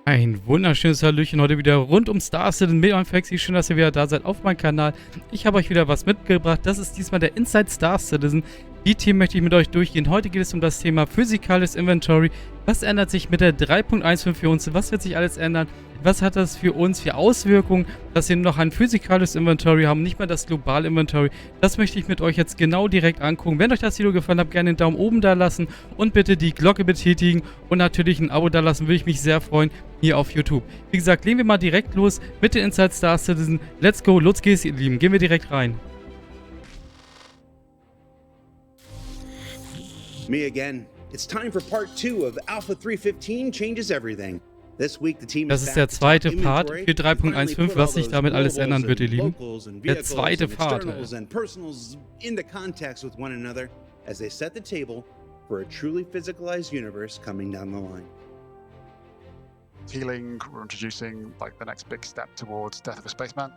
Ein wunderschönes Hallöchen heute wieder rund um Star Citizen mit eurem Faxi. Schön, dass ihr wieder da seid auf meinem Kanal. Ich habe euch wieder was mitgebracht. Das ist diesmal der Inside Star Citizen. Die Themen möchte ich mit euch durchgehen. Heute geht es um das Thema Physikalisches Inventory. Was ändert sich mit der 3.15 für uns? Was wird sich alles ändern? Was hat das für uns für Auswirkungen, dass wir nur noch ein physikalisches Inventory haben, nicht mehr das globale Inventory? Das möchte ich mit euch jetzt genau direkt angucken. Wenn euch das Video gefallen hat, gerne einen Daumen oben da lassen und bitte die Glocke betätigen und natürlich ein Abo da lassen, würde ich mich sehr freuen hier auf YouTube. Wie gesagt, legen wir mal direkt los mit den Inside Star Citizen. Let's go, los geht's, ihr Lieben. Gehen wir direkt rein. Me again. It's time for part 2 of Alpha 315 Changes Everything. This week the team Das ist der zweite Part für 3.15, was sich damit alles ändern wird, ihr Lieben. Der zweite Part. And personals into context with one another as they set the table for a truly physicalized universe coming down the line. Healing, we're introducing like the next big step towards Death of a Spaceman.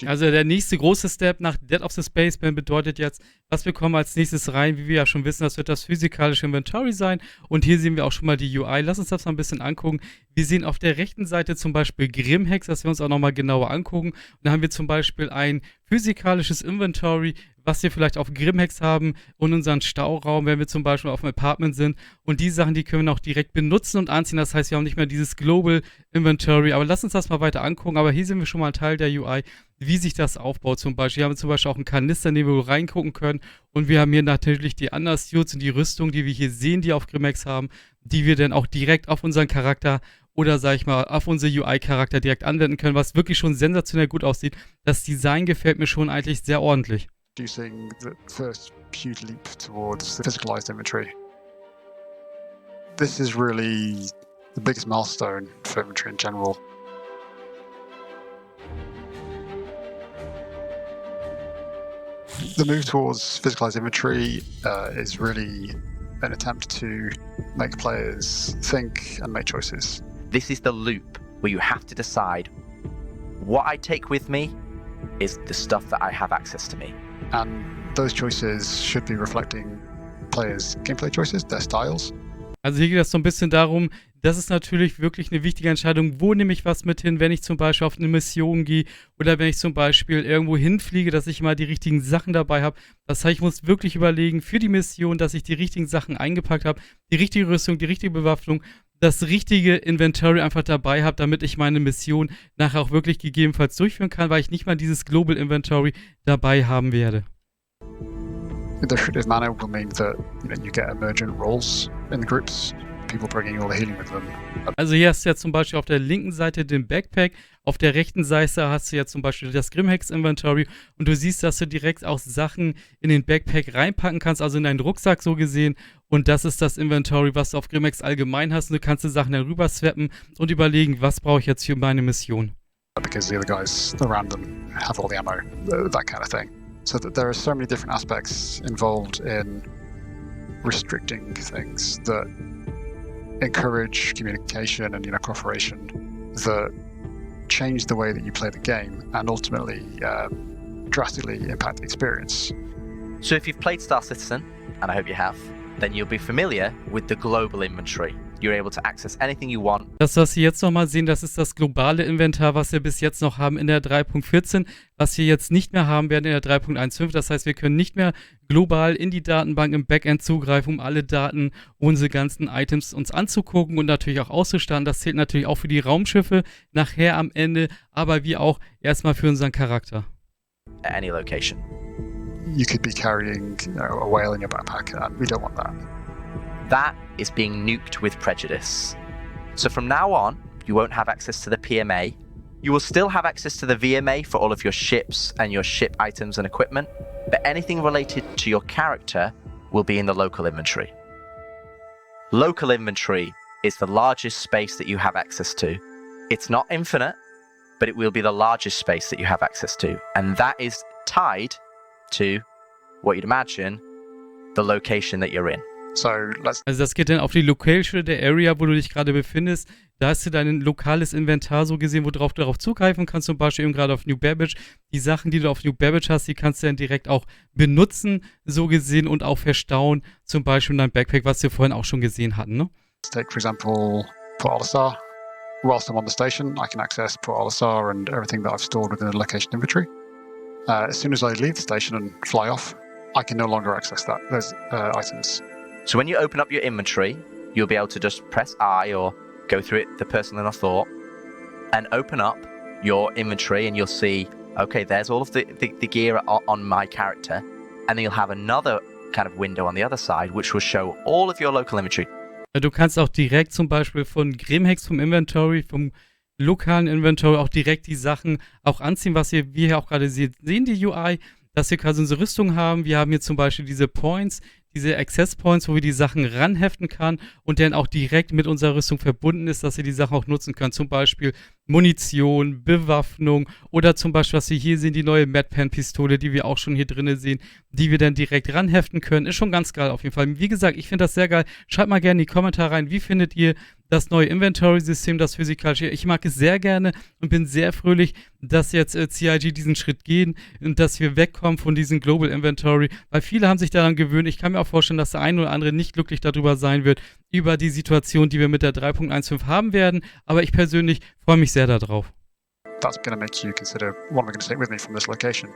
Also der nächste große Step nach Death of the Spaceman bedeutet jetzt, was wir kommen als nächstes rein. Wie wir ja schon wissen, das wird das physikalische Inventory sein. Und hier sehen wir auch schon mal die UI. Lass uns das mal ein bisschen angucken. Wir sehen auf der rechten Seite zum Beispiel Grimhex, das wir uns auch nochmal genauer angucken. Und da haben wir zum Beispiel ein physikalisches Inventory, was wir vielleicht auf Grimhex haben und unseren Stauraum, wenn wir zum Beispiel auf dem Apartment sind. Und die Sachen, die können wir auch direkt benutzen und anziehen. Das heißt, wir haben nicht mehr dieses Global Inventory. Aber lass uns das mal weiter angucken. Aber hier sehen wir schon mal einen Teil der UI, wie sich das aufbaut zum Beispiel. Hier haben wir zum Beispiel auch einen Kanister, in den wir reingucken können. Und wir haben hier natürlich die Undersuits und die Rüstung, die wir hier sehen, die auf Grimhex haben, die wir dann auch direkt auf unseren Charakter oder, sag ich mal, auf unsere UI-Charakter direkt anwenden können, was wirklich schon sensationell gut aussieht. Das Design gefällt mir schon eigentlich sehr ordentlich. Introducing the first huge leap towards the physicalized inventory. This is really the biggest milestone for inventory in general. The move towards physicalized inventory is really an attempt to make players think and make choices. This is the loop where you have to decide what I take with me is the stuff that I have access to me. And those choices should be reflecting players' gameplay choices, their styles. Also hier geht es so ein bisschen darum, das ist natürlich wirklich eine wichtige Entscheidung, wo nehme ich was mit hin, wenn ich zum Beispiel auf eine Mission gehe oder wenn ich zum Beispiel irgendwo hinfliege, dass ich mal die richtigen Sachen dabei habe. Das heißt, ich muss wirklich überlegen für die Mission, dass ich die richtigen Sachen eingepackt habe, die richtige Rüstung, die richtige Bewaffnung, das richtige Inventory einfach dabei habe, damit ich meine Mission nachher auch wirklich gegebenenfalls durchführen kann, weil ich nicht mal dieses Global Inventory dabei haben werde. The restrictive manner will mean that you get emergent roles in the groups, people bringing all the healing with them. Also hier hast du ja zum Beispiel auf der linken Seite den Backpack, auf der rechten Seite hast du ja zum Beispiel das Grimhex Inventory und du siehst, dass du direkt auch Sachen in den Backpack reinpacken kannst, also in deinen Rucksack so gesehen. Und das ist das Inventory, was du auf Grimhex allgemein hast. Und du kannst die Sachen darüber swappen und überlegen, was brauche ich jetzt für meine Mission. Because the other guys around them have all the ammo, that kind of thing. So that there are so many different aspects involved in restricting things that encourage communication and cooperation that change the way that you play the game and ultimately drastically impact the experience. So if you've played Star Citizen, and I hope you have, then you'll be familiar with the global inventory. You're able to access anything you want. Das, was Sie jetzt nochmal sehen, das ist das globale Inventar, was wir bis jetzt noch haben in der 3.14, was wir jetzt nicht mehr haben werden in der 3.15. Das heißt, wir können nicht mehr global in die Datenbank im Backend zugreifen, um alle Daten, unsere ganzen Items uns anzugucken und natürlich auch auszustatten. Das zählt natürlich auch für die Raumschiffe nachher am Ende, aber wie auch erstmal für unseren Charakter. At any location. You could be carrying a whale in your backpack, and we don't want that. That is being nuked with prejudice. So from now on, you won't have access to the PMA. You will still have access to the VMA for all of your ships and your ship items and equipment, but anything related to your character will be in the local inventory. Local inventory is the largest space that you have access to. It's not infinite, but it will be the largest space that you have access to. And that is tied to what you'd imagine, the location that you're in. Also das geht dann auf die Location der Area, wo du dich gerade befindest. Da hast du dein lokales Inventar so gesehen, worauf du darauf zugreifen kannst, zum Beispiel eben gerade auf New Babbage. Die Sachen, die du auf New Babbage hast, die kannst du dann direkt auch benutzen, so gesehen, und auch verstauen, zum Beispiel in deinem Backpack, was wir vorhin auch schon gesehen hatten, ne? Take, for example, Port Olisar. Whilst I'm on the station, I can access Port Olisar and everything that I've stored within the location inventory. As soon as I leave the station and fly off, I can no longer access those items. So when you open up your inventory, you'll be able to just press I or go through it, the person line of thought, and open up your inventory, and you'll see, okay, there's all of the gear on my character, and then you'll have another kind of window on the other side, which will show all of your local inventory. Du kannst auch direkt zum Beispiel von Grimhex vom Inventory, vom lokalen Inventory auch direkt die Sachen auch anziehen, was wir hier auch gerade sehen die UI, dass wir quasi unsere Rüstung haben. Wir haben hier zum Beispiel diese Points, diese Access Points, wo wir die Sachen ranheften kann und dann auch direkt mit unserer Rüstung verbunden ist, dass wir die Sachen auch nutzen können. Zum Beispiel Munition, Bewaffnung oder zum Beispiel, was wir hier sehen, die neue Madpan-Pistole, die wir auch schon hier drin sehen, die wir dann direkt ranheften können. Ist schon ganz geil auf jeden Fall. Wie gesagt, ich finde das sehr geil. Schreibt mal gerne in die Kommentare rein, wie findet ihr das neue Inventory-System, das Physikalische. Ich mag es sehr gerne und bin sehr fröhlich, dass jetzt CIG diesen Schritt gehen und dass wir wegkommen von diesem Global Inventory, weil viele haben sich daran gewöhnt. Ich kann mir auch vorstellen, dass der eine oder andere nicht glücklich darüber sein wird, über die Situation, die wir mit der 3.15 haben werden, aber ich persönlich freue mich sehr darauf. That's going to make you consider, what am I going to take with me from this location?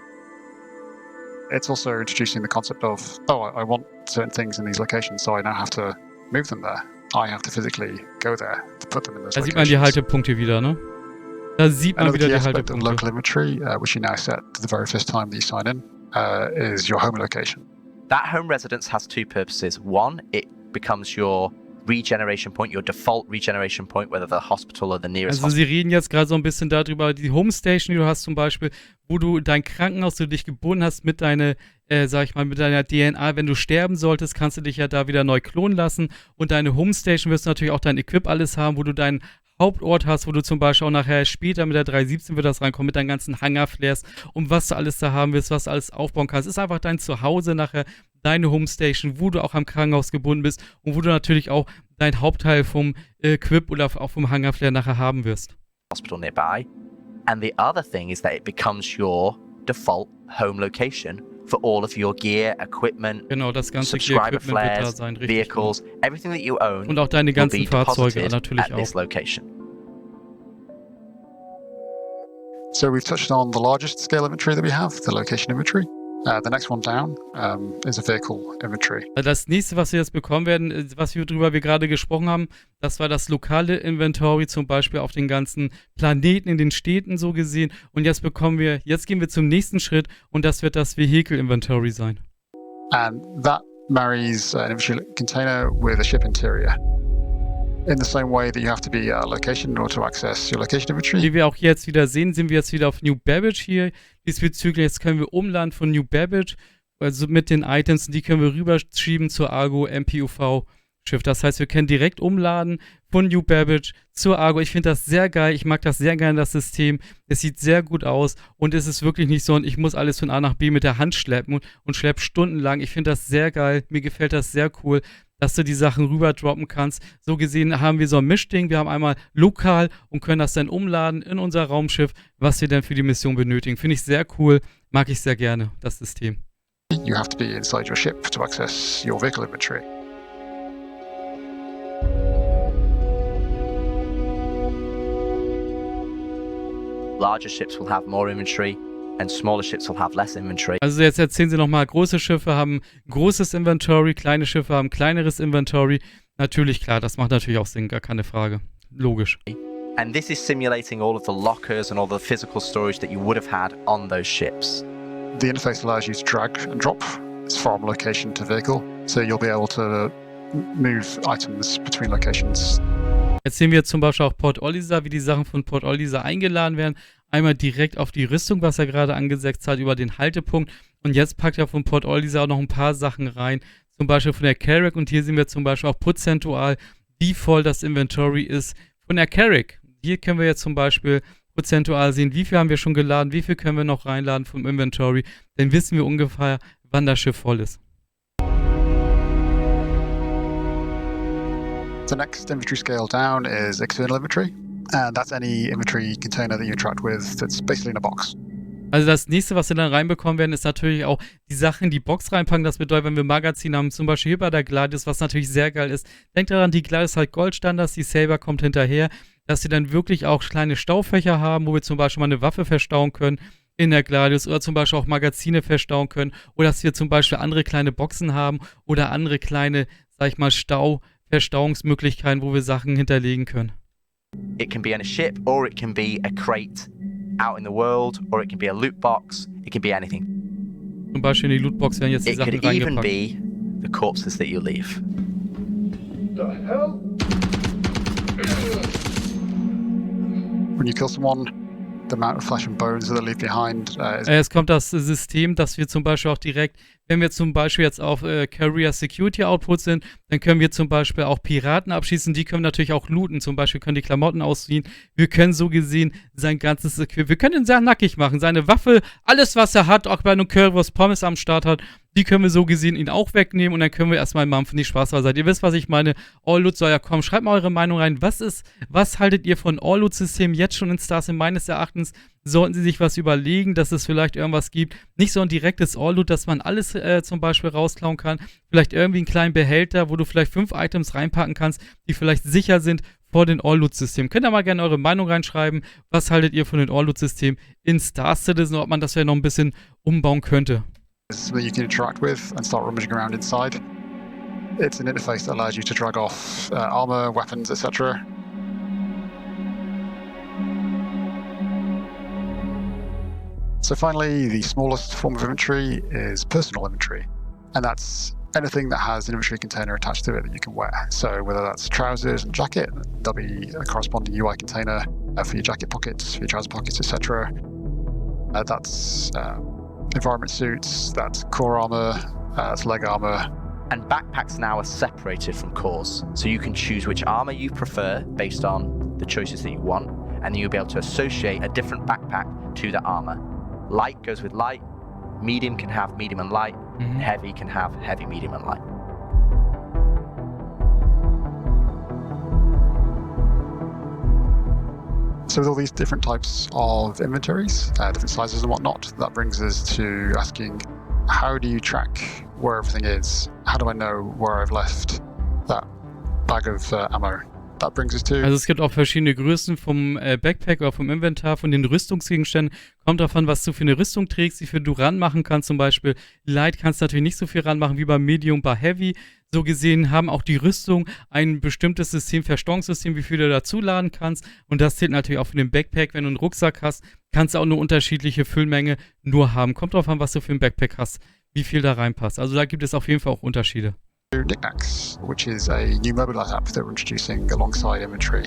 It's also introducing the concept of, I want certain things in these locations, so I now have to move them there. I have to physically go there to put them in those locations. Da sieht man die Haltepunkte wieder, ne? Da sieht man wieder die Haltepunkte. Another local inventory, which you now set the very first time that you sign in, is your home location. That home residence has two purposes. One, it becomes your regeneration point, your default regeneration point, whether the hospital or the nearest Also sie reden jetzt gerade so ein bisschen darüber, die Homestation, die du hast zum Beispiel, wo du dein Krankenhaus, du dich gebunden hast mit deiner, sag ich mal, mit deiner DNA. Wenn du sterben solltest, kannst du dich ja da wieder neu klonen lassen. Und deine Homestation wirst du natürlich auch dein Equip alles haben, wo du deinen Hauptort hast, wo du zum Beispiel auch nachher später mit der 317 wird das reinkommen, mit deinen ganzen Hangarflares und was du alles da haben willst, was du alles aufbauen kannst. Ist einfach dein Zuhause nachher, deine Homestation, wo du auch am Krankenhaus gebunden bist und wo du natürlich auch dein Hauptteil vom Equip oder auch vom Hangarflare nachher haben wirst. Hospital nearby. And the other thing is that it becomes your default home location for all of your gear, equipment, genau, das ganze subscriber Gear-Equipment wird da flares, sein, richtig. vehicles, everything that you own Und auch deine ganzen will be Fahrzeuge deposited natürlich at this auch. location. So we've touched on the largest scale inventory that we have, the location inventory. The next one down is a vehicle inventory. Das nächste, was wir jetzt bekommen werden, worüber wir gerade gesprochen haben, das war das lokale Inventory, zum Beispiel auf den ganzen Planeten, in den Städten so gesehen. Und jetzt gehen wir zum nächsten Schritt und das wird das Vehicle Inventory sein. And that marries an inventory container with a ship interior. In the same way that you have to be a location in order to access your location inventory. Wie wir auch jetzt wieder sehen, sind wir jetzt wieder auf New Babbage hier. Diesbezüglich, jetzt können wir umladen von New Babbage, also mit den Items, die können wir rüberschieben zur Argo MPUV Schiff. Das heißt, wir können direkt umladen von New Babbage zur Argo. Ich finde das sehr geil. Ich mag das sehr gerne, das System. Es sieht sehr gut aus und es ist wirklich nicht so, ich muss alles von A nach B mit der Hand schleppen und schlepp stundenlang. Ich finde das sehr geil. Mir gefällt das sehr cool, dass du die Sachen rüber droppen kannst. So gesehen haben wir so ein Mischding. Wir haben einmal lokal und können das dann umladen in unser Raumschiff, was wir dann für die Mission benötigen. Finde ich sehr cool. Mag ich sehr gerne, das System. You have to be inside your ship to access your vehicle inventory. Larger ships will have more inventory and smaller ships will have less inventory. Also jetzt erzählen sie nochmal, große Schiffe haben großes Inventory, kleine Schiffe haben kleineres Inventory. Natürlich, klar, das macht natürlich auch Sinn, gar keine Frage. Logisch. And this is simulating all of the lockers and all the physical storage that you would have had on those ships. The interface allows you to drag and drop from location to vehicle, so you'll be able to move items between locations. Jetzt sehen wir zum Beispiel auch Port Olisar, wie die Sachen von Port Olisar eingeladen werden. Einmal direkt auf die Rüstung, was er gerade angesetzt hat, über den Haltepunkt. Und jetzt packt er von Port Olisar auch noch ein paar Sachen rein. Zum Beispiel von der Carrack. Und hier sehen wir zum Beispiel auch prozentual, wie voll das Inventory ist von der Carrack. Hier können wir jetzt zum Beispiel prozentual sehen, wie viel haben wir schon geladen, wie viel können wir noch reinladen vom Inventory. Dann wissen wir ungefähr, wann das Schiff voll ist. The next inventory scale down is external inventory, and that's any inventory container that you interact with that's basically in a box. Also das nächste, was wir dann reinbekommen werden, ist natürlich auch die Sachen in die Box reinpacken. Das bedeutet, wenn wir Magazine haben, zum Beispiel hier bei der Gladius, was natürlich sehr geil ist. Denkt daran, die Gladius halt Goldstandards, die Saber kommt hinterher, dass wir dann wirklich auch kleine Staufächer haben, wo wir zum Beispiel mal eine Waffe verstauen können in der Gladius oder zum Beispiel auch Magazine verstauen können oder dass wir zum Beispiel andere kleine Boxen haben oder andere kleine, sag ich mal, Verstauungsmöglichkeiten, wo wir Sachen hinterlegen können. It can be on a ship, or it can be a crate out in the world, or it can be a loot box. It can be anything. Zum Beispiel in die Lootbox werden jetzt die It Sachen could even reingepackt. be the corpses that you leave. The hell? When you kill someone, the amount of flesh and bones that they leave behind is Es kommt das System, dass wir zum Beispiel auch direkt, wenn wir zum Beispiel jetzt auf Carrier Security Output sind, dann können wir zum Beispiel auch Piraten abschießen. Die können natürlich auch looten. Zum Beispiel können die Klamotten ausziehen. Wir können so gesehen sein ganzes Equipment, wir können ihn sehr nackig machen. Seine Waffe, alles was er hat, auch bei einem Currywurst Pommes am Start hat, die können wir so gesehen ihn auch wegnehmen und dann können wir erstmal mampfen. Die Spaß beiseite. Ihr wisst, was ich meine. All-Loot soll ja kommen. Schreibt mal eure Meinung rein. Was haltet ihr von All-Loot-System jetzt schon in Star Citizen? Meines Erachtens sollten sie sich was überlegen, dass es vielleicht irgendwas gibt. Nicht so ein direktes All-Loot, dass man alles zum Beispiel rausklauen kann. Vielleicht irgendwie einen kleinen Behälter, wo du vielleicht 5 Items reinpacken kannst, die vielleicht sicher sind vor den All-Loot-Systemen. Könnt ihr mal gerne eure Meinung reinschreiben. Was haltet ihr von den All-Loot-Systemen in Star Citizen? Ob man das ja noch ein bisschen umbauen könnte. that you can interact with and start rummaging around inside. It's an interface that allows you to drag off armor, weapons, etc. So finally, the smallest form of inventory is personal inventory, and that's anything that has an inventory container attached to it that you can wear. So whether that's trousers and jacket, there'll be a corresponding UI container for your jacket pockets, for your trouser pockets, etc. That's environment suits, that's core armor, that's leg armor. And backpacks now are separated from cores, so you can choose which armor you prefer based on the choices that you want, and then you'll be able to associate a different backpack to the armor. Light goes with light, medium can have medium and light, and heavy can have heavy, medium and light. So with all these different types of inventories, different sizes and whatnot, that brings us to asking, how do you track where everything is? How do I know where I've left that bag of ammo? That brings us to... Also es gibt auch verschiedene Größen vom Backpack oder vom Inventar, von den Rüstungsgegenständen. Kommt davon, was du für eine Rüstung trägst, wie viel du ranmachen kannst. Zum Beispiel Light kannst du natürlich nicht so viel ranmachen wie bei Medium, bei Heavy. So gesehen haben auch die Rüstung ein bestimmtes System, Verstärkungssystem, wie viel du dazu laden kannst. Und das zählt natürlich auch für den Backpack. Wenn du einen Rucksack hast, kannst du auch eine unterschiedliche Füllmenge nur haben. Kommt drauf an, was du für einen Backpack hast, wie viel da reinpasst. Also da gibt es auf jeden Fall auch Unterschiede. Knickknacks, which is a new mobile app that we're introducing alongside inventory.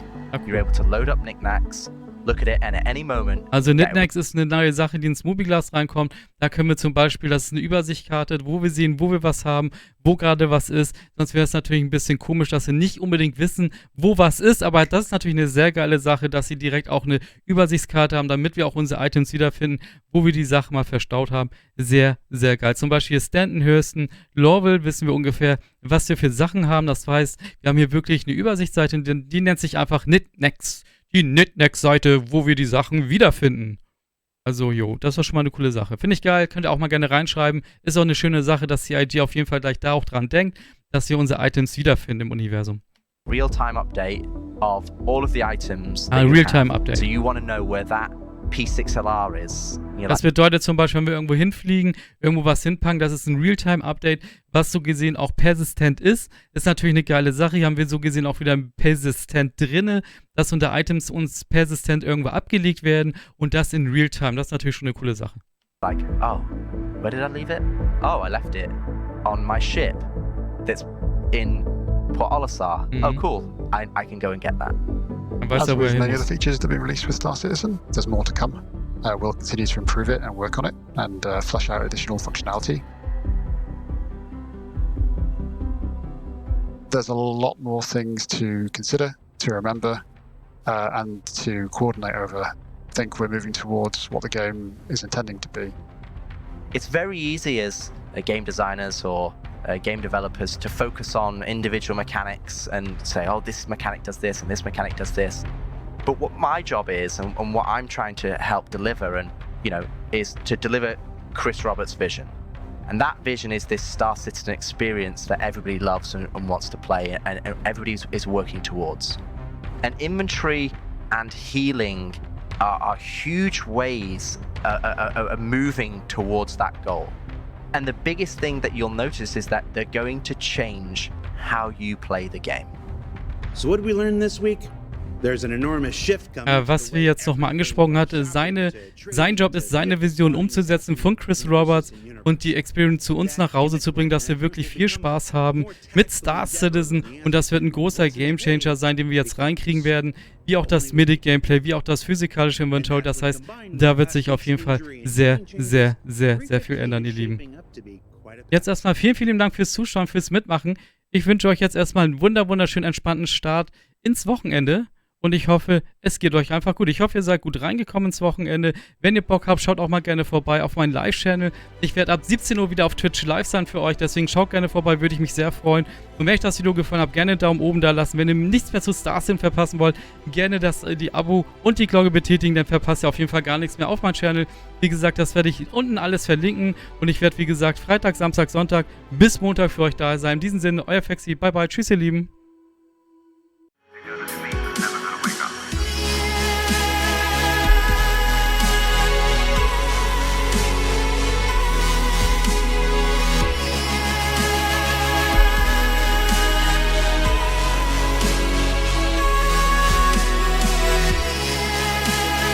You're able to load up knickknacks, look at it, and at any moment... Also Knickknacks ist eine neue Sache, die ins Mobilglas reinkommt. Da können wir zum Beispiel, das ist eine Übersichtkarte, wo wir sehen, wo wir was haben, wo gerade was ist. Sonst wäre es natürlich ein bisschen komisch, dass wir nicht unbedingt wissen, wo was ist. Aber das ist natürlich eine sehr geile Sache, dass sie direkt auch eine Übersichtskarte haben, damit wir auch unsere Items wiederfinden, wo wir die Sachen mal verstaut haben. Sehr, sehr geil. Zum Beispiel Stanton, Hurston, Lorville wissen wir ungefähr, was wir für Sachen haben. Das heißt, wir haben hier wirklich eine Übersichtsseite, die nennt sich einfach Knickknacks. Die Knickknacks-Seite, wo wir die Sachen wiederfinden. Also, das war schon mal eine coole Sache. Finde ich geil, könnt ihr auch mal gerne reinschreiben. Ist auch eine schöne Sache, dass die IG auf jeden Fall gleich da auch dran denkt, dass wir unsere Items wiederfinden im Universum. Real-time update of all of the items. Real-time update. So you want to know where that P6LR is. Das bedeutet zum Beispiel, wenn wir irgendwo hinfliegen, irgendwo was hinpacken, das ist ein Real-Time-Update, was so gesehen auch persistent ist. Ist natürlich eine geile Sache. Hier haben wir so gesehen auch wieder ein persistent drinne, dass unter Items uns persistent irgendwo abgelegt werden und das in Real-Time. Das ist natürlich schon eine coole Sache. Like, oh, where did I leave it? Oh, I left it on my ship that's in Port Olisar. Oh, cool. I can go and get that. As with many other features that have been released with Star Citizen, there's more to come. We'll continue to improve it and work on it and flesh out additional functionality. There's a lot more things to consider, to remember, and to coordinate over. I think we're moving towards what the game is intending to be. It's very easy as game designers or game developers to focus on individual mechanics and say, oh, this mechanic does this and this mechanic does this. But what my job is and what I'm trying to help deliver, and is to deliver Chris Roberts' vision. And that vision is this Star Citizen experience that everybody loves and wants to play, and everybody is working towards. And inventory and healing are huge ways of moving towards that goal. And the biggest thing that you'll notice is that they're going to change how you play the game. So what did we learn this week? There's an enormous shift coming. Was wir jetzt nochmal angesprochen hatten, sein Job ist, seine Vision umzusetzen von Chris Roberts und die Experience zu uns nach Hause zu bringen, dass wir wirklich viel Spaß haben mit Star Citizen, und das wird ein großer Gamechanger sein, den wir jetzt reinkriegen werden, wie auch das Mythic-Gameplay, wie auch das physikalische Inventar. Das heißt, da wird sich auf jeden Fall sehr, sehr, sehr, sehr viel ändern, ihr Lieben. Jetzt erstmal vielen, vielen Dank fürs Zuschauen, fürs Mitmachen. Ich wünsche euch jetzt erstmal einen wunderschönen, entspannten Start ins Wochenende. Und ich hoffe, es geht euch einfach gut. Ich hoffe, ihr seid gut reingekommen ins Wochenende. Wenn ihr Bock habt, schaut auch mal gerne vorbei auf meinen Live-Channel. Ich werde ab 17 Uhr wieder auf Twitch live sein für euch. Deswegen schaut gerne vorbei, würde ich mich sehr freuen. Und wenn euch das Video gefallen hat, gerne einen Daumen oben da lassen. Wenn ihr nichts mehr zu Star Citizen verpassen wollt, gerne die Abo und die Glocke betätigen. Dann verpasst ihr auf jeden Fall gar nichts mehr auf meinem Channel. Wie gesagt, das werde ich unten alles verlinken. Und ich werde, wie gesagt, Freitag, Samstag, Sonntag bis Montag für euch da sein. In diesem Sinne, euer Fexi. Bye, bye. Tschüss, ihr Lieben.